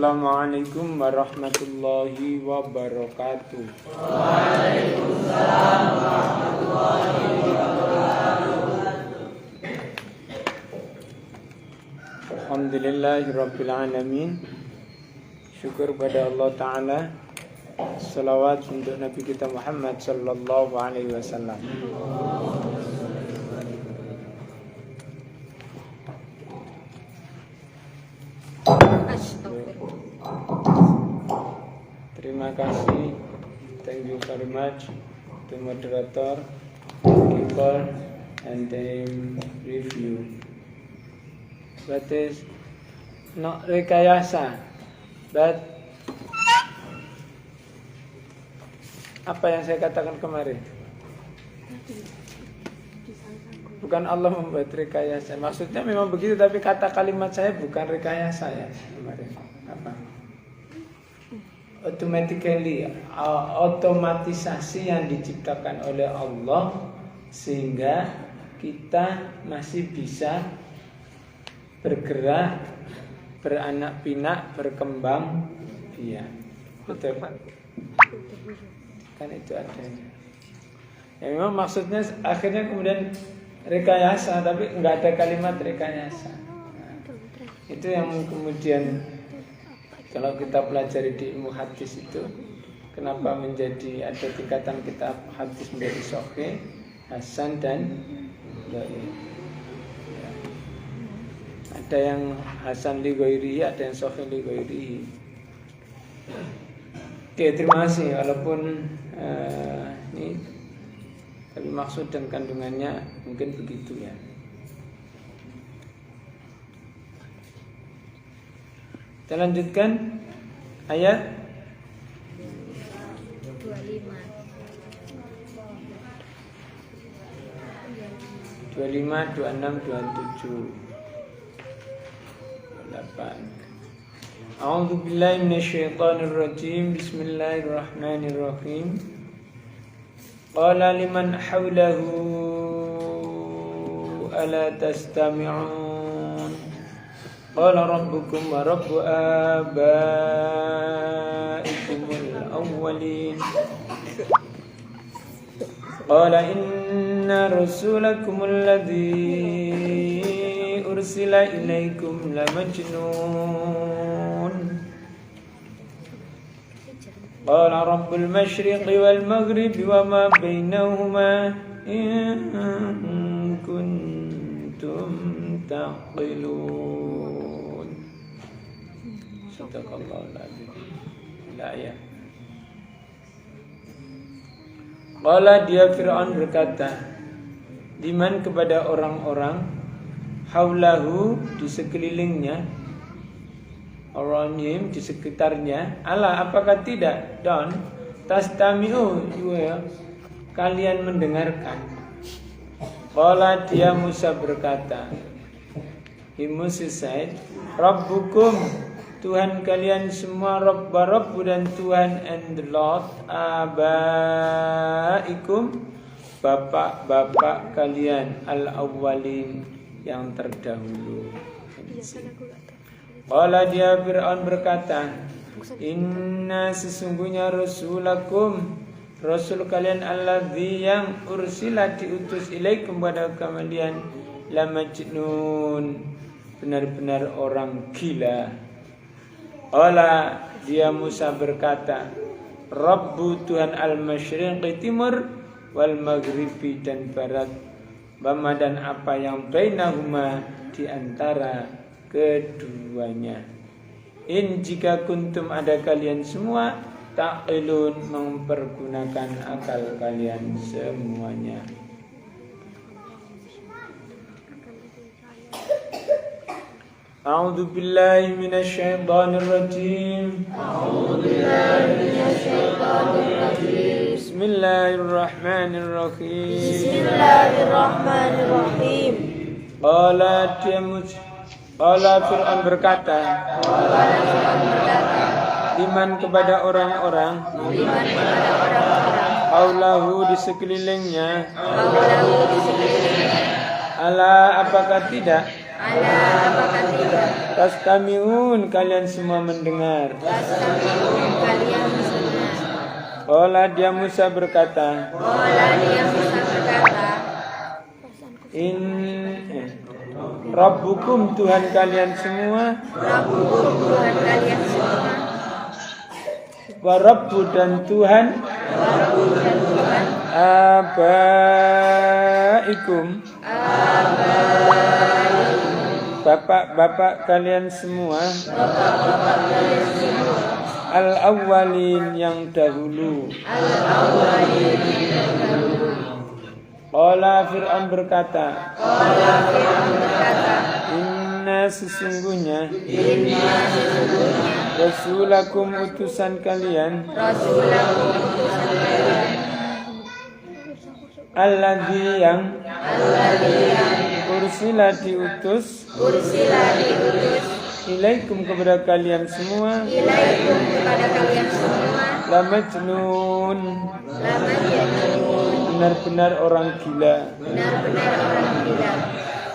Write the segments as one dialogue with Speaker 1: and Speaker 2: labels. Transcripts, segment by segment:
Speaker 1: Assalamualaikum warahmatullahi wabarakatuh.
Speaker 2: Waalaikumsalam warahmatullahi wabarakatuh.
Speaker 1: Alhamdulillahirabbil alamin. Syukur pada Allah Ta'ala. Salawat untuk Nabi kita Muhammad sallallahu alaihi wasallam. Terima kasih. Thank you very much to moderator, keeper, and then review. That is not rekayasa, but apa yang saya katakan kemarin? Bukan Allah membuat rekayasa. Maksudnya memang begitu, tapi kata kalimat saya bukan rekayasa ya kemarin. Apa? Automatically, otomatisasi yang diciptakan oleh Allah sehingga kita masih bisa bergerak, beranak pinak, berkembang. Iya, betul Pak. Kan itu adanya. Ya memang maksudnya akhirnya kemudian rekayasa, tapi enggak ada kalimat rekayasa. Nah, itu yang kemudian kalau kita pelajari di ilmu hadis itu, kenapa menjadi ada tingkatan kitab hadis menjadi sahih, hasan dan dhaif. Ya. Ada yang hasan li ghairihi, ada yang sahih li ghairihi. Oke, terima kasih. Walaupun ini, tapi maksud dan kandungannya mungkin begitu ya. Kita lanjutkan ayat 25, 26, 27, 8. A'udzu billahi minasyaitonir rajim. Bismillahirrahmanirrahim. Qala liman hawlahu ala tastami'un. Qala rabbukum wa rabbu abaikumul awwalin. Qala inna rasulakumul ladzi ursila ilaikum lamajnun. Qala rabbul masyriqi wal maghribi wa ma bainahuma in kuntum taqilun. Sadaqallahul adzim. Ayat. Qala dia Fir'aun berkata, liman kepada orang-orang haulahu di sekelilingnya, orang di sekitarnya, ala apakah tidak, don tastami'u ya, kalian mendengarkan. Qala dia Musa berkata, Musa said, Rabbukum Tuhan kalian semua, Rabbu dan Tuhan and the Lord, abaikum bapak-bapak kalian, al-awwalin yang terdahulu. Qala dia Fir'aun berkata, inna sesungguhnya rasulakum rasul kalian alladzi yang ursila diutus ilaikum kepada kalian la majnun benar-benar orang gila. Qala dia Musa berkata, Rabbu Tuhan al-masyriqi timur wal maghribi dan barat, bama dan apa yang bainahuma di antara keduanya. In jika kuntum ada kalian semua taqilun mempergunakan akal kalian semuanya. A'udzu billahi minasyaitonir rajim. Bismillahirrahmanirrahim. Qala Fir'aun berkata, liman kepada orang-orang, haulahu di sekelilingnya, ala apakah tidak,
Speaker 2: Ala apakah tidak?
Speaker 1: Tastami'un kalian semua mendengar.
Speaker 2: Tastami'un kalian mendengar.
Speaker 1: Qala dia Musa berkata.
Speaker 2: Qala dia Musa berkata.
Speaker 1: Rabbukum Tuhan kalian semua.
Speaker 2: Rabbukum Tuhan kalian semua.
Speaker 1: Wa Rabbu dan Tuhan.
Speaker 2: Wa Rabbu dan Tuhan.
Speaker 1: Abaikum.
Speaker 2: Abaikum.
Speaker 1: Bapak-bapak kalian semua.
Speaker 2: Bapak-bapak kalian semua.
Speaker 1: Al-awwalin yang dahulu.
Speaker 2: Al-awwalin yang dahulu.
Speaker 1: Qala Fir'aun berkata.
Speaker 2: Qala Fir'aun berkata.
Speaker 1: Inna sesungguhnya.
Speaker 2: Inna sesungguhnya.
Speaker 1: Rasulakum utusan kalian.
Speaker 2: Rasulakum utusan kalian.
Speaker 1: Alladzi yang. Ursila diutus. Ilaikum kepada kalian semua.
Speaker 2: Ilaikum kepada kalian semua.
Speaker 1: La majnun.
Speaker 2: La majnun.
Speaker 1: Benar-benar orang gila.
Speaker 2: Benar-benar orang gila.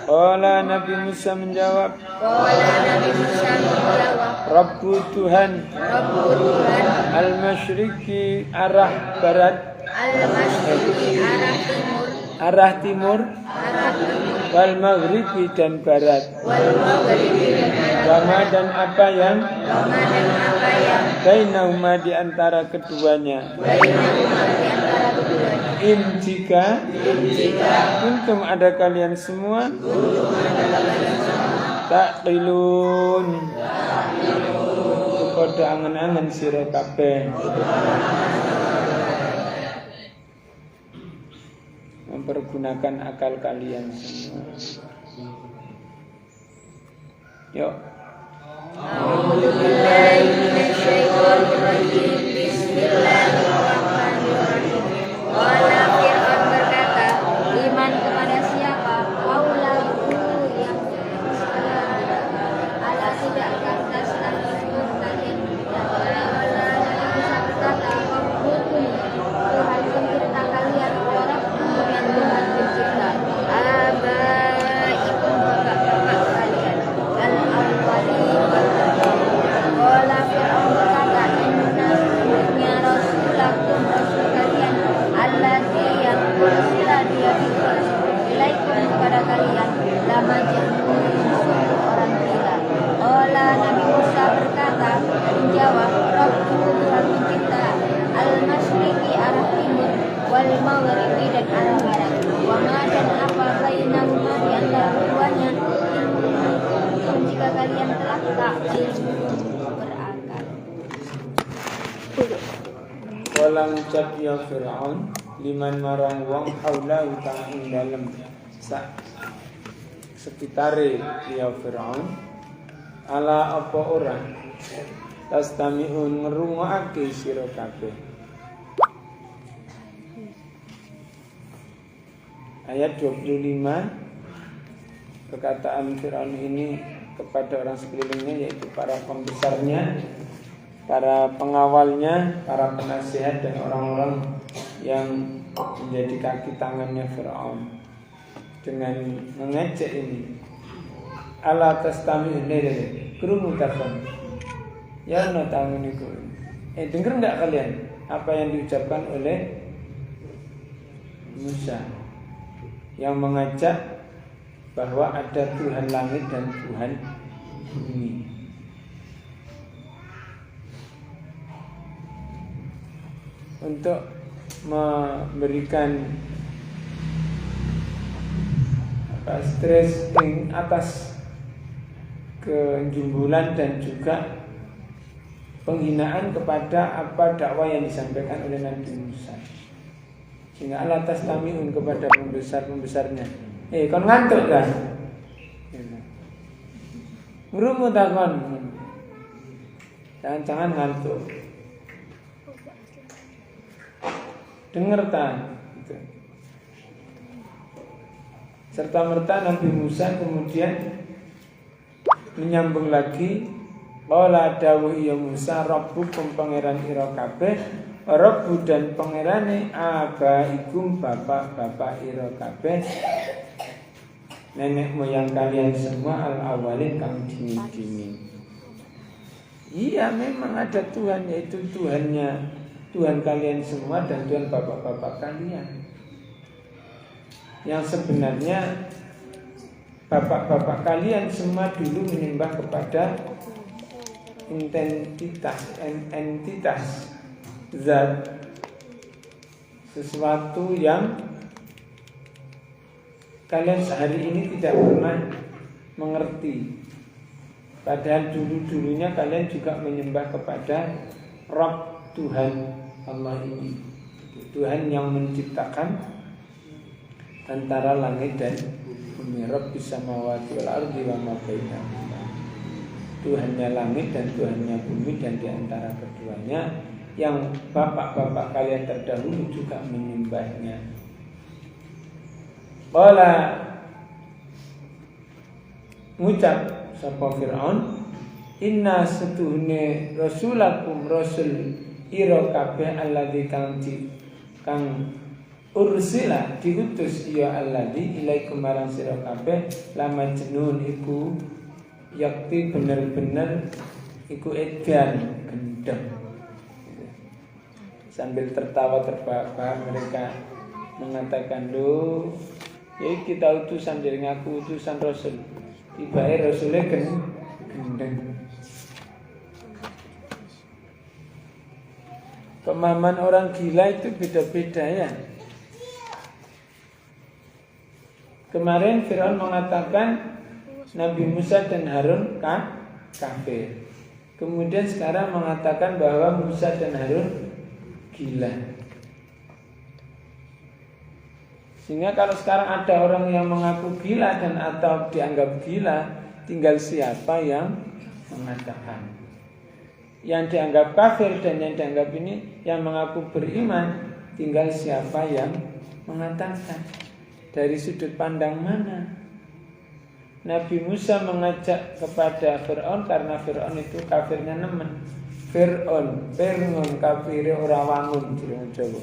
Speaker 1: Qala Nabi Musa menjawab.
Speaker 2: Qala Nabi Musa menjawab.
Speaker 1: Rabbu Tuhan.
Speaker 2: Rabbu Tuhan.
Speaker 1: Al-Masyriqi arah barat.
Speaker 2: Al-Masyriqi arah timur.
Speaker 1: Arah timur.
Speaker 2: Arah timur.
Speaker 1: Wal maghribi dan barat.
Speaker 2: Wal maghribi dan barat.
Speaker 1: Wama dan apa yang.
Speaker 2: Wama dan apa yang.
Speaker 1: Bainahuma di antara keduanya.
Speaker 2: Bainahuma di antara keduanya.
Speaker 1: Jika kuntum ada kalian semua. Taqilun. Kode angen-angen sira kabeh. Mempergunakan akal kalian semua. Yuk.
Speaker 2: A'udzubillahi minasyaitonirrajim. Bismillahirrahmanirrahim. Qala Fir'aun berkata, iman kepada siapa? Qaulahu yang ala tidakkah tastahimun kalian. Qala Nabi Musa berkata, Rabbukum Tuhan pencipta kalian. Rabbukum yang Tuhan pencipta. Abaikum bapak-bapak kalian. Al-awwalin Qala Fir'aun berkata, inna sesungguhnya rasulakum rasul kalian alladzi yang ursila dia diutus ilaikum kepada kalian lama jannun sungguh orang gila. Qala Nabi Musa berkata menjawab, Rabbukum Tuhan pencipta al-masyriqi arah timur wal maghribi dan arah barat. Wa ma dan apa bainahuma di antara keduanya. Jika kalian telah takdir berakal.
Speaker 1: Walang cap ya Fir'aun liman marang wong haula utang ing dalem sak sekitare ya Fir'aun ala apa ora tastami'un ngrungokake sira kabeh. Ayat 25 perkataan Fir'aun ini kepada orang sekelilingnya, yaitu para pembesarnya, para pengawalnya, para penasihat dan orang-orang yang menjadi kaki tangannya Fir'aun dengan mengejek ini. Ala tastami'un krungu takon. Ya ana tangun iku. Dengar enggak kalian apa yang diucapkan oleh Musa yang mengajak bahwa ada Tuhan langit dan Tuhan bumi. Untuk memberikan stressing atas kejumbulan dan juga penghinaan kepada apa dakwah yang disampaikan oleh Nabi Musa. Sehingga Allah tastami'un kepada pembesar-pembesarnya. Kon ngantuk kan? Ngrumu ta kon? Jangan-jangan ngantuk. Dengar ta? Gitu. Serta merta Nabi Musa kemudian menyambung lagi, qala dawuh ya Musa rabbukum pangeran ira kabeh. Rabbu dan pangerane abaikum bapak-bapak ira kabeh. nenek moyang kalian semua al-awwalin kang dini-dini. Iya, memang ada Tuhan, yaitu Tuhan kalian semua dan Tuhan bapak-bapak kalian. Yang sebenarnya bapak-bapak kalian semua dulu menyembah kepada entitas zat, sesuatu yang kalian sehari ini tidak pernah mengerti. Padahal dulu-dulunya kalian juga menyembah kepada Rabb, Tuhan Allah ini, Tuhan yang menciptakan antara langit dan bumi. Rabbis samawati wal ardi wa ma bainahuma. Tuhannya langit dan Tuhannya bumi, dan di antara keduanya yang bapak-bapak kalian terdahulu juga menyembahnya. Qala, ngucap sapa Fir'aun, inna setuhne rasulakum rasul ira kabeh alladzi kang ursila diutus ya alladzi ilaikum marang sira kabeh lama jenun iku yakti bener-bener iku edan gendeng. Sambil tertawa terbahak-bahak mereka mengatakan, "Loh, ya kita utusan dari ngaku utusan rasul. Tiba-tiba rasulnya gendeng." Pemahaman orang gila itu beda-beda ya. Kemarin Fir'aun mengatakan Nabi Musa dan Harun kafir. Kemudian sekarang mengatakan bahwa Musa dan Harun gila. Sehingga kalau sekarang ada orang yang mengaku gila dan atau dianggap gila, tinggal siapa yang mengatakan. Yang dianggap kafir dan yang dianggap ini yang mengaku beriman, tinggal siapa yang mengatakan. Dari sudut pandang mana? Nabi Musa mengajak kepada Fir'aun karena Fir'aun itu kafirnya nemen. Fir'aun, Fir'aun kafirnya ora wangun jeneng Jawa.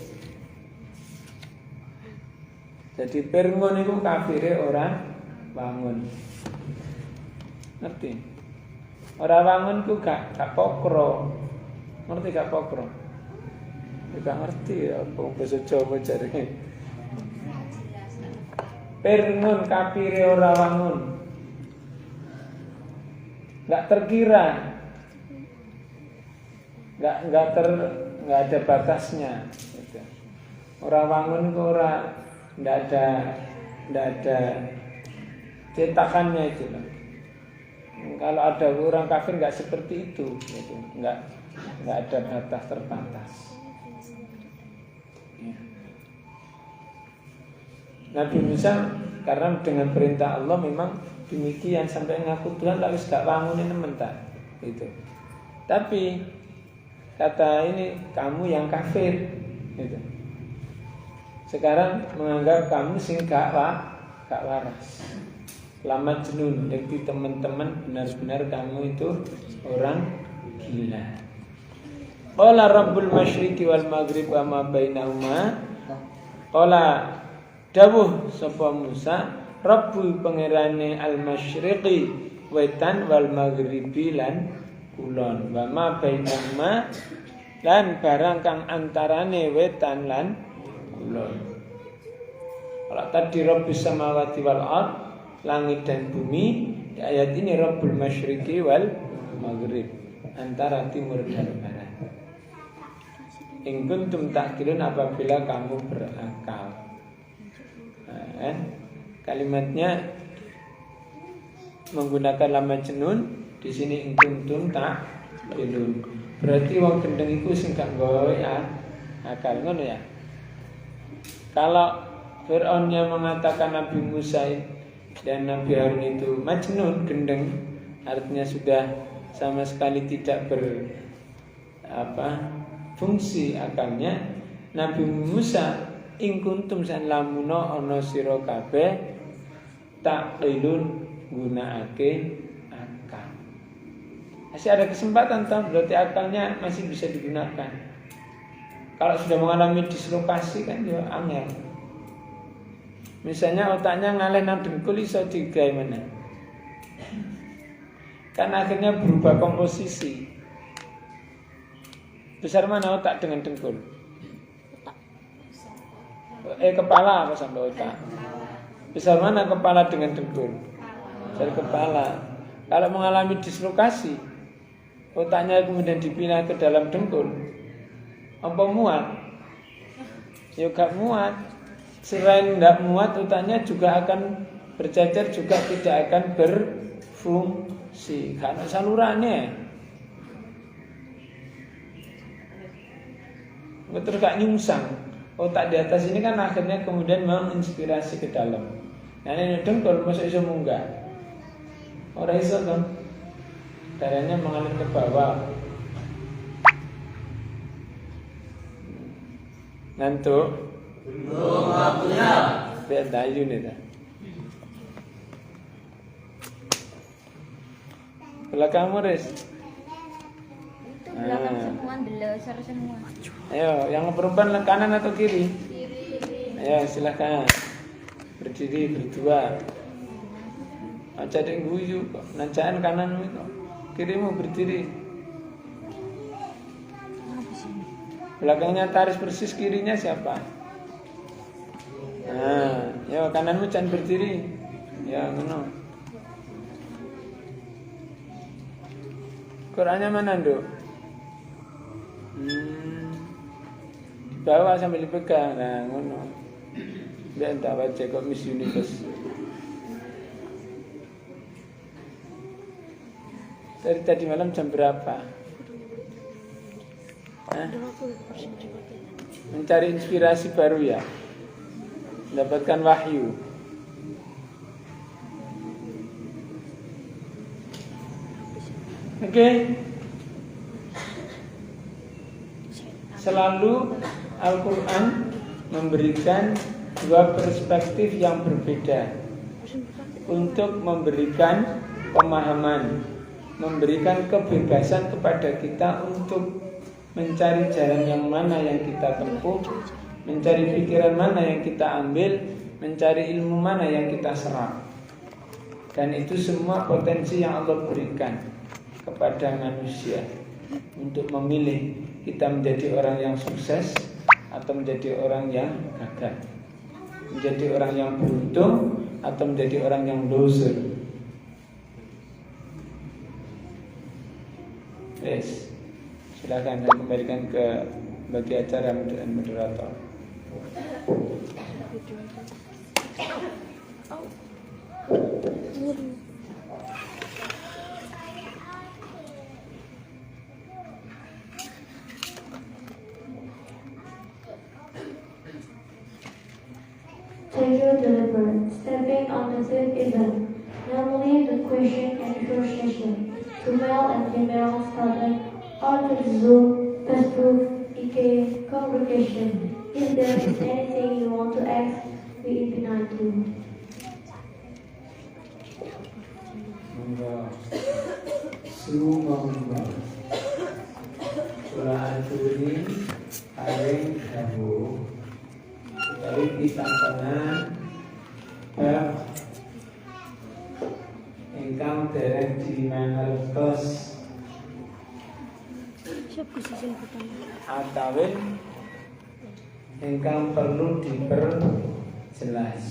Speaker 1: Jadi Fir'aun itu kafirnya ora wangun. Ngerti? Ora wangun ku gak pokro. Ngerti gak pokro? Gak ngerti ya apa bahasa Jawa jare. Fir'aun kafirnya ora wangun. Nggak terkira, nggak ada batasnya. Gitu. Orang wangun itu nggak ada cetakannya itu. Kalau ada orang kafir nggak seperti itu, gitu. nggak ada batas terbatas. Ya. Nabi Musa karena dengan perintah Allah memang demikian sampai ngaku Tuhan lalu gak bangunin mentak gitu. Tapi kata ini kamu yang kafir gitu. Sekarang menganggap kamu sing gak waras. Lama jenun, jadi teman-teman benar-benar kamu itu orang gila. Qala Rabbul Masyriqi wal Maghrib wa ma bainahuma. Qala dawuh sapa Musa, Rabbu pangerane al-masyriqi wetan wal maghribi lan kulon wa ma bainahuma lan barang kang antarane wetan lan kulon. Kalau tadi Rabbus samawati wal ard, langit dan bumi, di ayat ini Rabbul masyriqi wal maghrib, antara timur dan barat. In kuntum ta'qilun, apabila kamu berakal. Kalimatnya menggunakan lama jenun, di sini ingkuntum tak belum. Berarti wong gendeng iku sing gak nggawe akal ngono ya. Kalau Fir'aun yang mengatakan Nabi Musa dan Nabi Harun itu majnun, gendeng, artinya sudah sama sekali tidak fungsi akalnya. Nabi Musa ingkuntum san lamuno ana sira kabeh taqilun gunakake akal. Masih ada kesempatan toh, berarti akalnya masih bisa digunakan. Kalau sudah mengalami dislokasi kan ya angel. Misalnya otaknya ngalih nang dengkul iso digawe meneh. Kan akhirnya berubah komposisi. Besar mana otak dengan dengkul? Kepala apa sampai otak? Besar mana kepala dengan dengkul? Besar kepala. Kalau mengalami dislokasi, otaknya kemudian dipindah ke dalam dengkul, apa muat? Ya gak muat. Selain tidak muat, otaknya juga akan bercacar, juga tidak akan berfungsi karena salurannya. Terus gak nyungsang. Otak di atas ini kan akhirnya kemudian menginspirasi ke dalam. Nah ini dengkul masuk iso munggah. Orang iso kan, darahnya mengalir ke bawah. Ngantuk.
Speaker 3: Belum waktunya.
Speaker 1: Biar dayu nih dah. Belakangmu Riz.
Speaker 2: Itu belakang semua, belesar semua.
Speaker 1: Ayo, yang perempuan kanan atau kiri?
Speaker 2: Kiri.
Speaker 1: Ayo silahkan. Berdiri berdua. Aja dek guyu kok. Nancaan kananmu itu. Kirimu berdiri. Belakangnya taris persis, kirinya siapa? Nah, ya kananmu jangan berdiri. Ya, ngono. Qurannya mana, Nduk? Dibawa sambil dipegang. Nah, ngono. Biar tak baca kok Miss Universe. Dari tadi malam jam berapa? Hah? Mencari inspirasi baru ya? Mendapatkan wahyu. Oke. Selalu Al-Quran memberikan dua perspektif yang berbeda untuk memberikan pemahaman, memberikan kebebasan kepada kita untuk mencari jalan yang mana yang kita tempuh, mencari pikiran mana yang kita ambil, mencari ilmu mana yang kita serap. Dan itu semua potensi yang Allah berikan kepada manusia untuk memilih kita menjadi orang yang sukses atau menjadi orang yang gagal, menjadi orang yang beruntung atau menjadi orang yang loser. Yes. Silakan saya kembalikan ke bagi acara dan moderator.
Speaker 4: Take your deliberate, stepping on the third event, namely the question and answer session to male and female students or to the Zoom, Facebook, IK congregation. If there is anything you want to ask, we invite you.
Speaker 1: Surah Al-Turin paling dahulu dari pisantonan ingkang dereng dimangertos atawin ingkang perlu diperjelas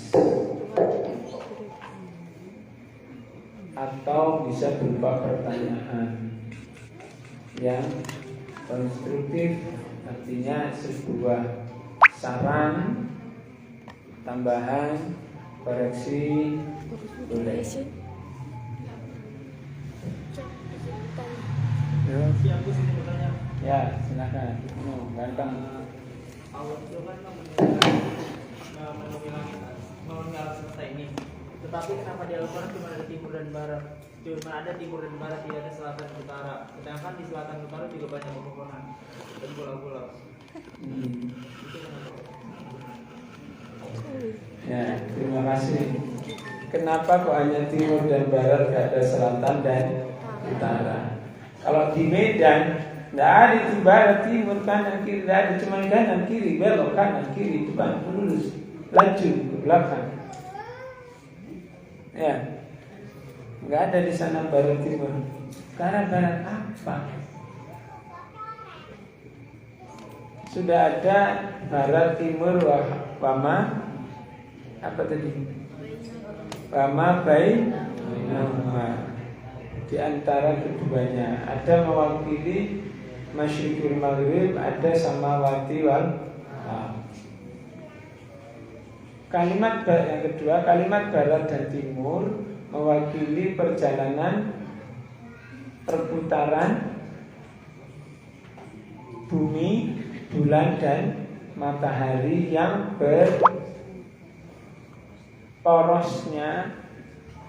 Speaker 1: atau bisa berupa pertanyaan yang konstruktif, artinya sebuah saran, tambahan, koreksi, boleh. Ya, silakan. Ganteng.
Speaker 3: Allah itu kan mengenal semesta ini. Tetapi kenapa di Al-Quran cuma ada timur dan barat? Cuma ada timur dan barat, tidak ada selatan dan utara. Sedangkan di selatan utara juga banyak pepohonan dan pulau-pulau.
Speaker 1: Ya, terima kasih. Kenapa kok hanya timur dan barat, gak ada selatan dan utara? Kalau di Medan, tidak ada di barat, timur, kanan, kiri, tidak ada, cuma kanan, kiri, belok, kanan, kiri, depan, lurus, laju ke belakang. Ya, nggak ada di sana barat timur. Karena barat apa? Sudah ada barat timur wama apa tadi? Wama bainahuma. Di antara keduanya ada mewakili masyriqul maghrib, ada samawati wal ardh. Kalimat yang kedua, kalimat barat dan timur mewakili perjalanan perputaran bumi, bulan dan matahari yang berporosnya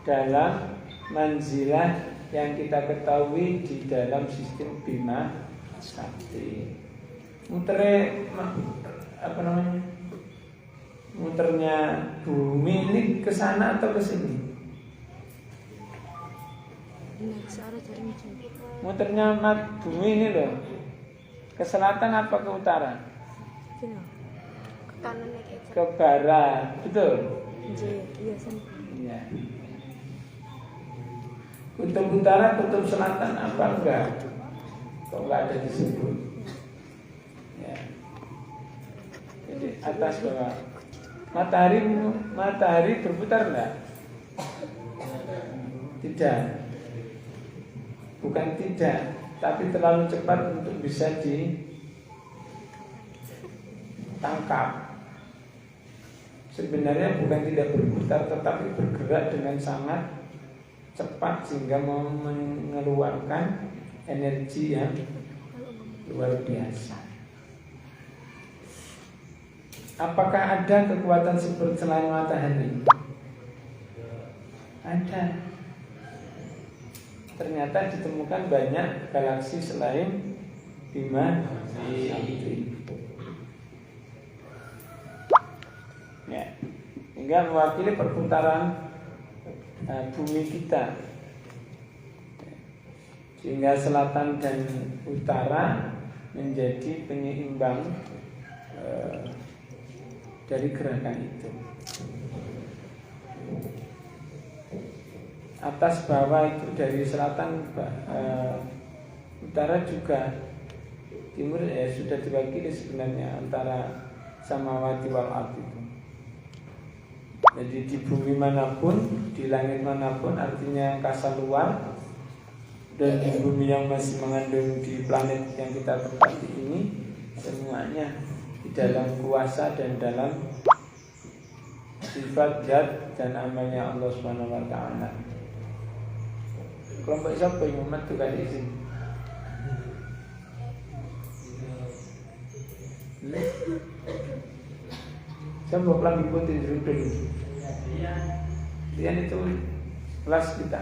Speaker 1: dalam manzilah yang kita ketahui di dalam sistem Bima Sakti. Muternya bumi ini ke sana atau ke sini? Muternya bumi ini loh, ke selatan apa ke utara? Ke barat, betul? Iya. Kutub utara, kutub selatan apa enggak? Kok enggak ada disebut? Ya. Jadi atas bawah. Matahari berputar enggak? Tidak. Bukan tidak, tapi terlalu cepat untuk bisa ditangkap. Sebenarnya bukan tidak berputar, tetapi bergerak dengan sangat cepat sehingga mengeluarkan energi yang luar biasa. Apakah ada kekuatan seperti selain matahari? Ada. Ternyata ditemukan banyak galaksi selain Bima Sakti. Ya, hingga mewakili perputaran bumi kita. Sehingga selatan dan utara menjadi penyeimbang dari gerakan itu. Atas bawah itu dari selatan utara juga timur sudah diwakili sebenarnya antara samawati wal ardh itu. Jadi di bumi manapun, di langit manapun, artinya angkasa luar, dan di bumi yang masih mengandung di planet yang kita tempati ini, semuanya di dalam kuasa dan dalam sifat zat dan amalnya Allah Subhanahu wa taala. Kelompok siapa yang umat itu kali ini? Saya mau pelan ikutin dulu. Dia itu kelas kita.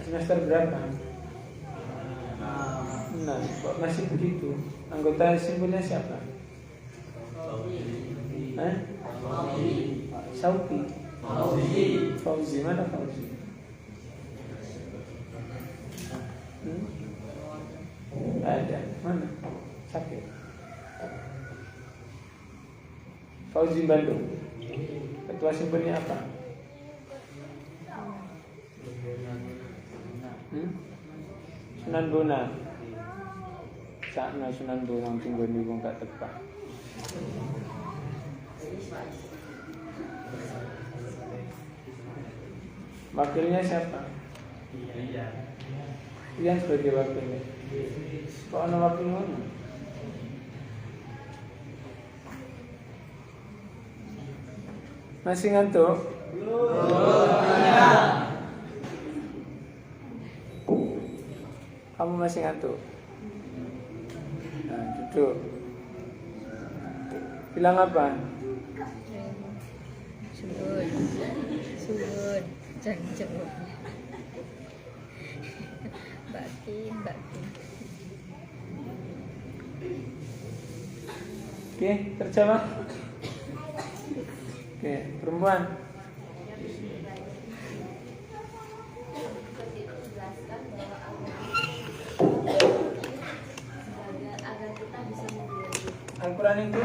Speaker 1: Semester berapa? Nah, kok masih begitu? Anggota simpulnya siapa? Sauki. Fauzi, mana Fauzi? Ada, mana? Sakit. Fauzi Bandung. Ketua simpulnya apa? Sunan Bonang. Sakna Sunan Bonang tunggu nih wong gak tepat. Wakilnya siapa? Ian sebagai wakilnya. Kok ada wakil mana? Masih ngantuk? Kamu masih ngantuk? Nah, duduk. Bilang apa?
Speaker 2: Subun, jangan batin.
Speaker 1: Oke, terjemah. Oke, perempuan.
Speaker 2: Agar kita bisa memberi
Speaker 1: Al-Quran itu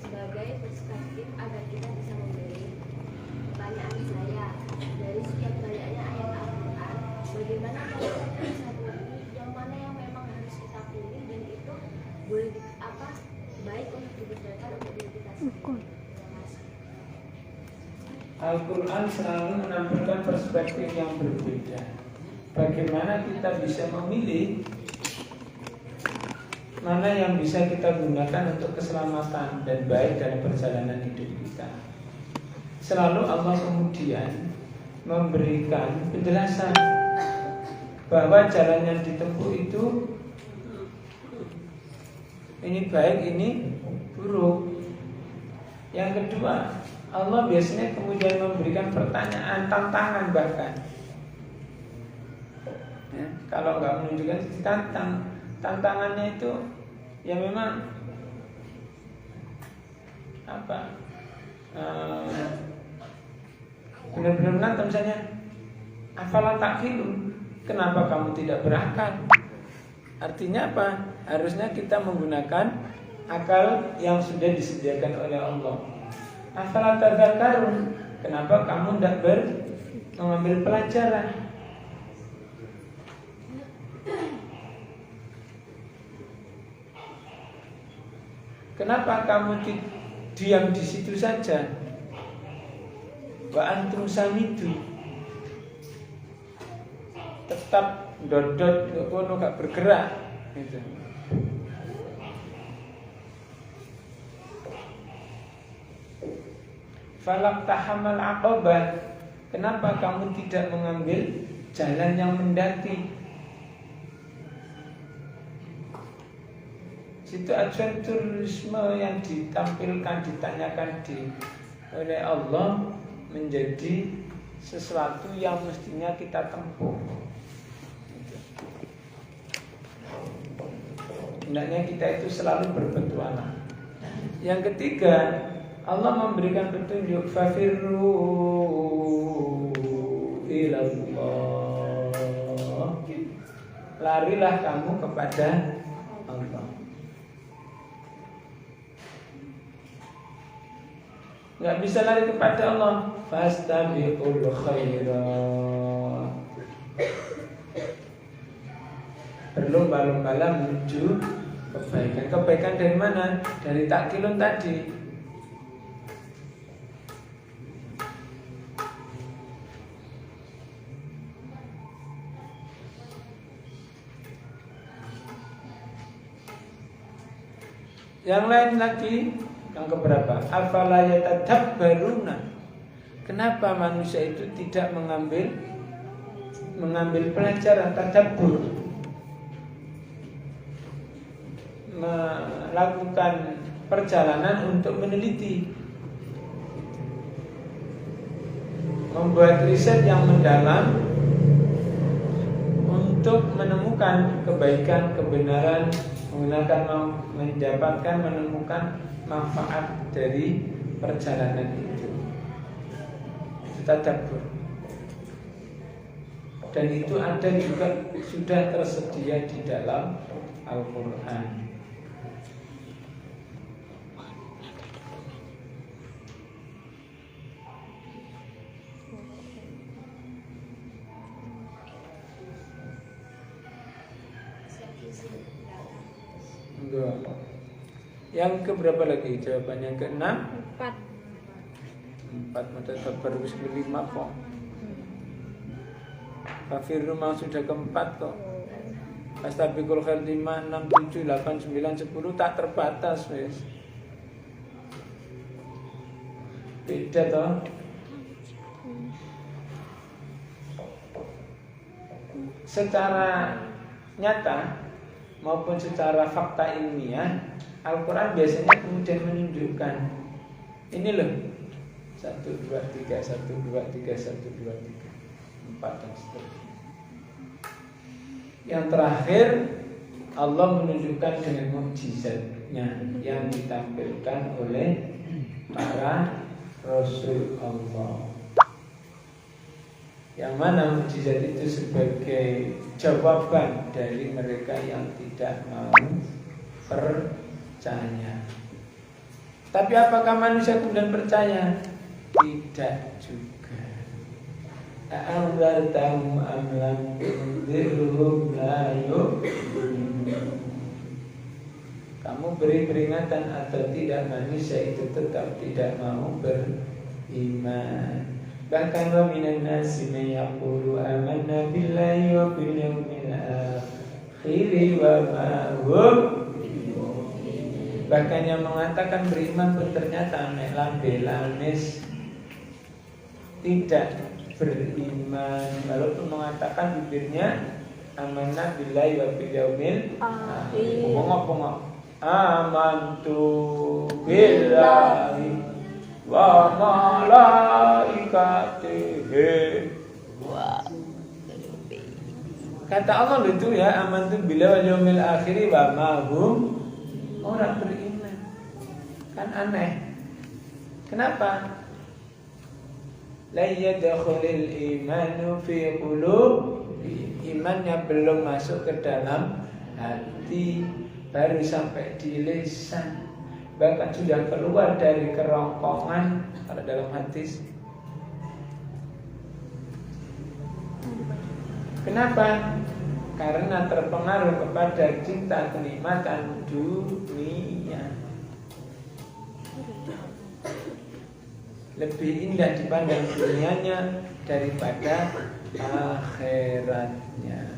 Speaker 2: sebagai perspektif agar kita bisa memberi
Speaker 1: Al-Quran selalu menampilkan perspektif yang berbeda. Bagaimana kita bisa memilih mana yang bisa kita gunakan untuk keselamatan dan baik dalam perjalanan hidup kita. Selalu Allah kemudian memberikan penjelasan bahwa jalan yang ditempuh itu ini baik, ini buruk. Yang kedua, Allah biasanya kemudian memberikan pertanyaan, tantangan bahkan. Ya, kalau nggak menunjukkan tantangannya itu ya memang apa? Benar-benar menantang, misalnya afalan taqilu, kenapa kamu tidak berakal? Artinya apa? Harusnya kita menggunakan akal yang sudah disediakan oleh Allah. Afalan tadzakarun, kenapa kamu tidak mengambil pelajaran? Kenapa kamu diam di situ saja? Wa antum samidu, tetap dodot kono gak bergerak gitu. Falak tahamal aqabah, kenapa kamu tidak mengambil jalan yang mendaki? Situ adventurisme yang ditampilkan, ditanyakan oleh Allah menjadi sesuatu yang mestinya kita tempuh. Hendaknya kita itu selalu berpetualang. Yang ketiga, Allah memberikan petunjuk, fafirru ilallah, larilah kamu kepada Allah. Nggak bisa lari kepada Allah, fastabiqul khairat, berlomba-lombalah menuju kebaikan. Kebaikan dari mana? Dari taklun tadi. Yang lain lagi, yang keberapa? Afala yatadabbaruna, kenapa manusia itu tidak mengambil pelajaran, tadabbur, melakukan perjalanan untuk meneliti, membuat riset yang mendalam untuk menemukan kebaikan, kebenaran, menemukan manfaat dari perjalanan itu. Tadabbur. Dan itu ada juga, sudah tersedia di dalam Al-Quran. Yang keberapa lagi jawabannya? Ke-6? 4 mata baru ke-5 kok. Kafir rumah sudah ke-4 kok. Astabiqul khair 5, 6, 7, 8, 9, 10 tak terbatas wes. Beda toh. Secara nyata maupun secara fakta ilmiah, Al-Quran biasanya kemudian menunjukkan ini loh, 1, 2, 3, 1, 2, 3, 1, 2, 3, 4 dan seterusnya. Yang terakhir, Allah menunjukkan dengan mukjizatnya yang ditampilkan oleh para Rasul Allah, yang mana mukjizat itu sebagai jawaban dari mereka yang tidak mau percaya. Tapi apakah manusia kemudian percaya? Tidak juga. A'anzartahum am lam tunzirhum la yu'minun. Kamu beri peringatan atau tidak, manusia itu tetap tidak mau beriman. Bahkan wa minan nasi man yaqulu amanna billahi wa bil yawmil akhir wa ma hum. Bahkan yang mengatakan beriman pun ternyata lambe lamis tidak beriman, walaupun mengatakan bibirnya amanah billahi wa bil yaumil akhir. Bongok-bongok. Amantu billahi wa malaikatihi. Kata Allah itu ya, amantu billahi wal yaumil akhir wa ma hum, orang beriman. Kan aneh. Kenapa? La yadkhulul imanu fi qulub, imannya belum masuk ke dalam hati, baru sampai di lisan, bahkan sudah keluar dari kerongkongan kalau dalam hati. Kenapa? Karena terpengaruh kepada cinta kenikmatan dunia. Lebih indah dipandang dunianya daripada akhiratnya.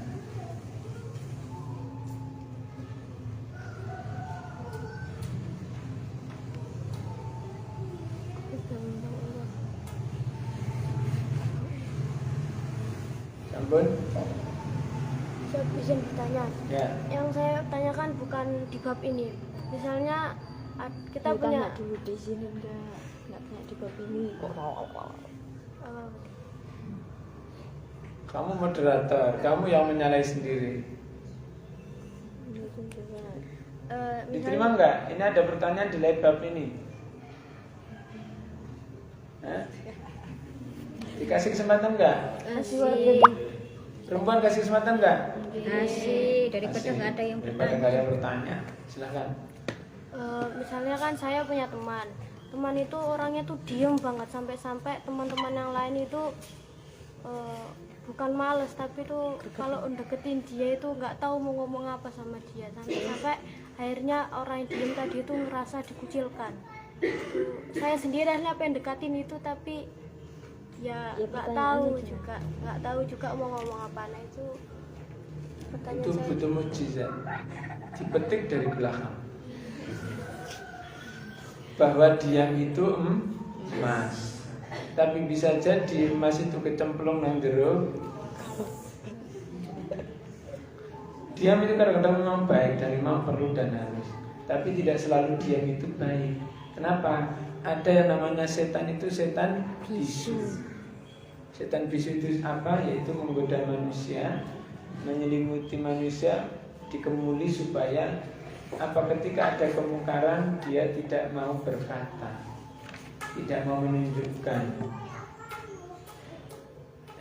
Speaker 1: Sampun?
Speaker 5: Bisa bertanya.
Speaker 1: Ya.
Speaker 5: Yang saya tanyakan bukan di bab ini. Misalnya kita punya
Speaker 2: dulu di sini enggak tanya di bab ini kok
Speaker 1: Kamu moderator, kamu yang menyalahi sendiri. Diterima enggak? Ini ada pertanyaan di live bab ini. Hah? Dikasih kesempatan enggak?
Speaker 2: Asih.
Speaker 1: Perempuan kasih kesempatan enggak?
Speaker 2: Asih, daripada enggak ada yang
Speaker 1: Daripada enggak ada yang bertanya. Silakan.
Speaker 5: Misalnya kan saya punya teman itu orangnya tuh diem banget, sampai-sampai teman-teman yang lain itu bukan males, tapi tuh kalau deketin dia itu nggak tahu mau ngomong apa sama dia, sampai akhirnya orang yang diem tadi itu ngerasa dikucilkan. Saya sendiri akhirnya pengen dekatin itu, tapi ya nggak tahu juga mau ngomong apa. Nah itu pertanyaan
Speaker 1: Itu
Speaker 5: saya.
Speaker 1: butuh mujizat. Dipetik dari belakang bahwa diam itu emas, tapi bisa jadi emas itu kecemplung nang jero. Diam itu kadang-kadang memang baik dan memang perlu dan harus, tapi tidak selalu diam itu baik. Kenapa? Ada yang namanya setan itu setan bisu. Setan bisu itu apa? Yaitu menggoda manusia, menyelimuti manusia, dikemuli supaya apa, ketika ada kemungkaran dia tidak mau berkata, tidak mau menunjukkan.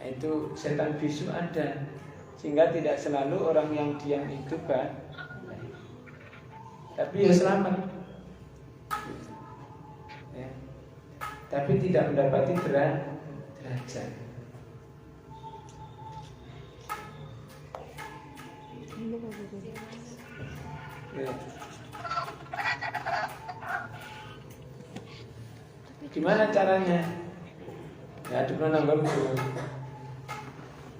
Speaker 1: Nah, itu setan bisu ada, sehingga tidak selalu orang yang diam itu baik, tapi ya selamat ya. Tapi tidak mendapati derajat. Ya. Gimana caranya? Ya ada penambah dulu.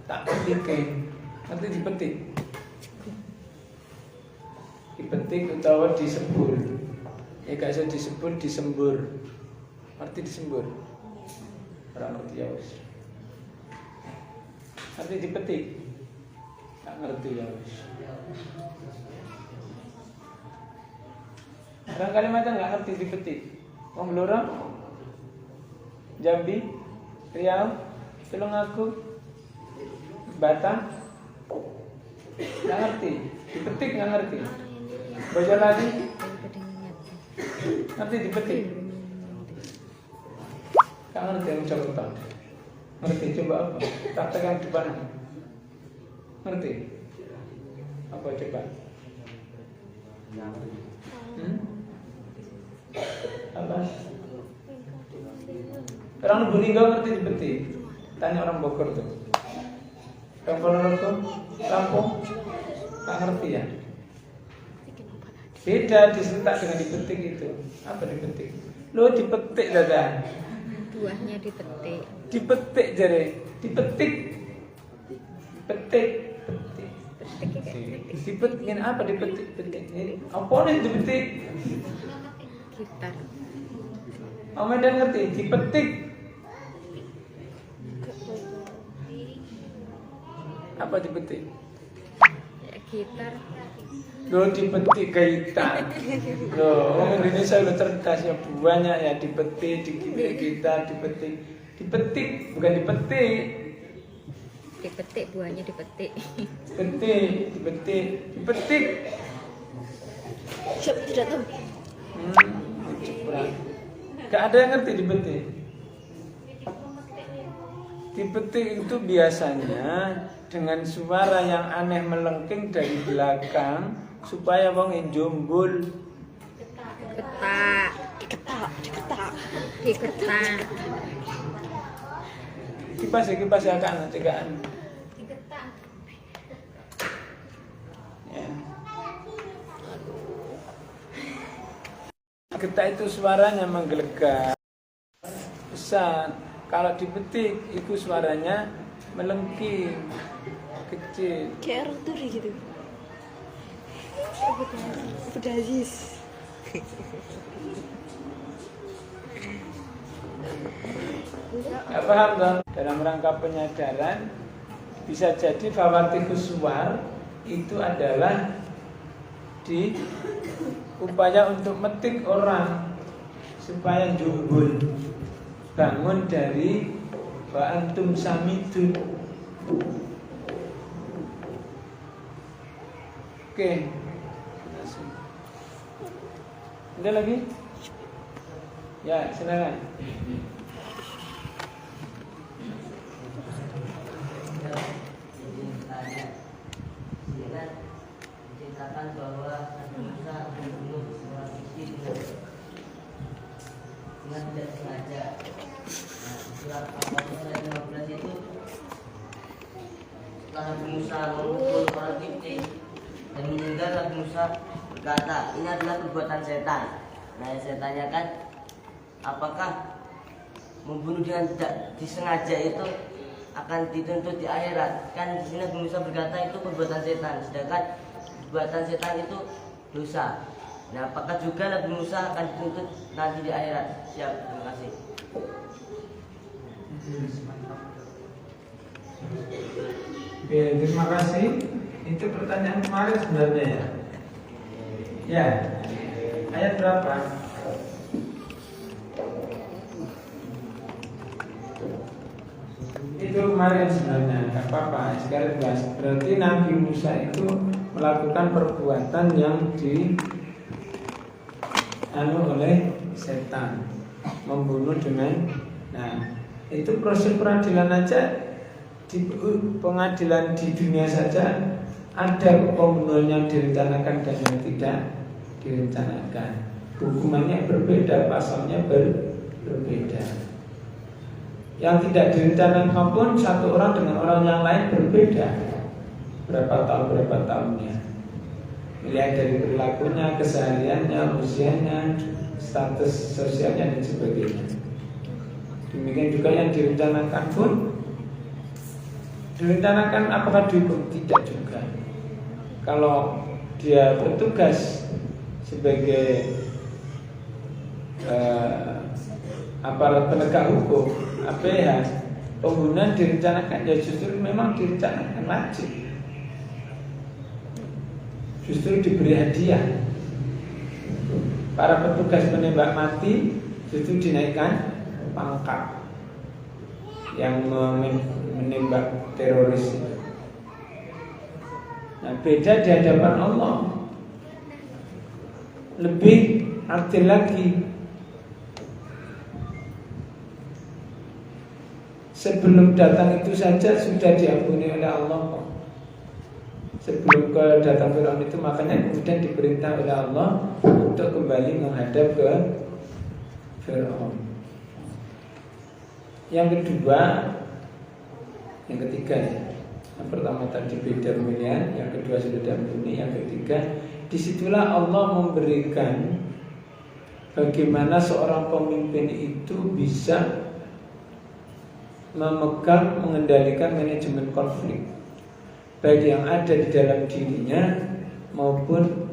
Speaker 1: Tak petik, nanti dipetik. Dipetik atau disembur. Ya gak bisa disebut, disembur. Arti disembur. Orang ngerti ya wis. Arti dipetik. Gak ngerti ya wis. Orang Kalimantan nggak ngerti dipetik. Wong Blora, Jambi, Riau, Tulungagung, Batam, nggak ngerti. Dipetik nggak ngerti. Bojonegoro ngerti dipetik. Nggak ngerti yang coba. Ngerti coba apa? Praktekkan di depan. Ngerti? Apa coba? Apa? Orang Lubulingga ngerti dipetik. Tanya orang Bogor tuh. Orang Ponorogo, Lampung, tak ngerti ya. Beda disentak dengan dipetik itu. Apa dipetik? Lo dipetik dada.
Speaker 2: Buahnya dipetik.
Speaker 1: Dipetik jare, dipetik. Petik. Dipetik apa dipetik? Petik. Apa nih dipetik?
Speaker 2: Gitar.
Speaker 1: Om Medan ngerti? Dipetik. Apa dipetik?
Speaker 2: Ya, gitar.
Speaker 1: Loh dipetik gitar. Loh, orang Indonesia udah cerdas ya, buahnya ya dipetik, digiling gitar, dipetik. Dipetik, bukan dipetik.
Speaker 2: Dipetik, buahnya dipetik.
Speaker 1: Dipetik, dipetik, dipetik.
Speaker 5: Siapa tidak tahu?
Speaker 1: Cepat. Gak ada yang ngerti dipetik. Dipetik itu biasanya dengan suara yang aneh melengking dari belakang supaya wong njombul.
Speaker 2: Ketak. Diketak.
Speaker 1: Kipas ya kan cegaan. Ya. Getak itu suaranya menggelegar. Besar. Kalau dipetik itu suaranya melengking, kecil.
Speaker 5: Kayak orang turi gitu. Abdulaziz.
Speaker 1: Gak paham dong? Dalam rangka penyadaran bisa jadi fawatikus suar itu adalah di upaya untuk metik orang supaya jumbul, bangun dari wa antum samidun. Oke. Ada lagi? Ya, silakan.
Speaker 6: Menceritakan bahwa Nabi Musa membunuh seorang istri dengan tidak sengaja. Nah, surat Al-Baqarah ayat 15 itu setelah Nabi Musa memukul orang Kipti dan meninggal, Nabi Musa berkata, ini adalah perbuatan setan. Nah, yang saya tanyakan, apakah membunuh dengan tidak disengaja itu akan dituntut di akhirat? Kan di sini Nabi Musa berkata itu perbuatan setan, sedangkan perbuatan setan itu dosa. Nah, apakah juga Nabi Musa akan dituntut nanti di akhirat? Siap, terima kasih.
Speaker 1: Oke, terima kasih. Itu pertanyaan kemarin sebenarnya ya. Ya, ayat berapa? Itu kemarin sebenarnya, nggak apa-apa. Sekarang bahas. Berarti Nabi Musa itu melakukan perbuatan yang oleh setan, membunuh dengan. Nah, itu proses peradilan aja. Di pengadilan di dunia saja ada pembunuhan yang direncanakan dan yang tidak direncanakan. Hukumannya berbeda, pasalnya berbeda. Yang tidak direncanakan pun satu orang dengan orang yang lain berbeda. Berapa tahunnya. Melihat dari perilakunya, kesehariannya, usianya, status sosialnya dan sebagainya. Demikian juga yang direncanakan pun direncanakan apakah dihukum? Tidak juga. Kalau dia bertugas sebagai aparat penegak hukum, APH, pembunuhan direncanakan, ya justru memang direncanakan wajib. Justru diberi hadiah. Para petugas menembak mati justru dinaikkan pangkat. Yang menembak teroris. Nah, beda di hadapan Allah. Lebih adil lagi. Sebelum datang itu saja sudah diampuni oleh Allah. Sebelum datang Fir'aun itu, makanya kemudian diperintah oleh Allah untuk kembali menghadap ke Fir'aun. Yang kedua, yang ketiga ya. Yang pertama tadi beda pemilihan, yang kedua sudah diampuni, yang ketiga disitulah Allah memberikan bagaimana seorang pemimpin itu bisa memegang, mengendalikan manajemen konflik, baik yang ada di dalam dirinya maupun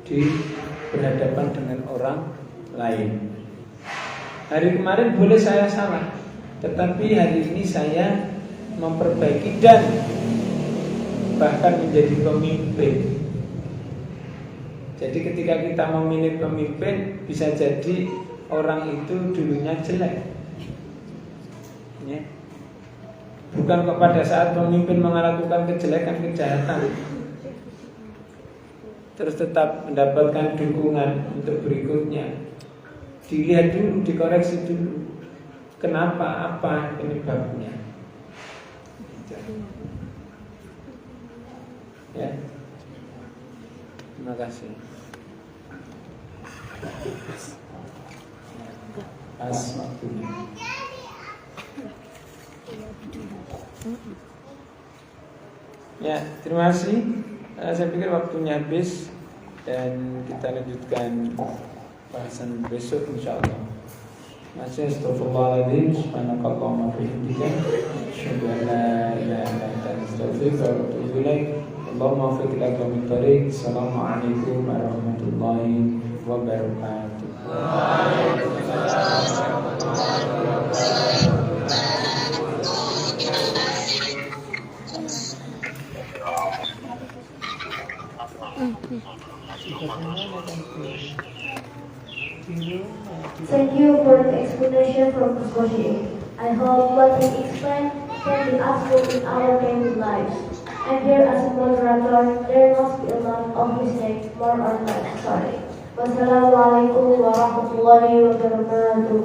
Speaker 1: di berhadapan dengan orang lain. Hari kemarin boleh saya salah, tetapi hari ini saya memperbaiki dan bahkan menjadi pemimpin. Jadi ketika kita memilih pemimpin, bisa jadi orang itu dulunya jelek, ya. Bukan kepada saat pemimpin melakukan kejelekan, kejahatan, terus tetap mendapatkan dukungan untuk berikutnya. Dilihat dulu, dikoreksi dulu, kenapa, apa penyebabnya. Ya, terima kasih. Pas waktunya. Ya, terima kasih. Saya pikir waktunya habis dan kita lanjutkan bahasan besok insyaallah. Masih astagfirullahaladzim, subhanakallahumma wa bihamdika, asyhadu an la ilaha illa anta, astaghfiruka wa atubu ilaik. Allahumma waffiq ila aqwamit thariq. Assalamualaikum warahmatullahi wabarakatuh. Waalaikumsalam warahmatullahi wabarakatuh.
Speaker 4: Thank you for the explanation from Koskoshi. I hope what he explained can be useful in our daily lives. And here as a moderator, there must be a lot of mistakes, more or less. Sorry. Wassalamualaikum warahmatullahi wabarakatuh.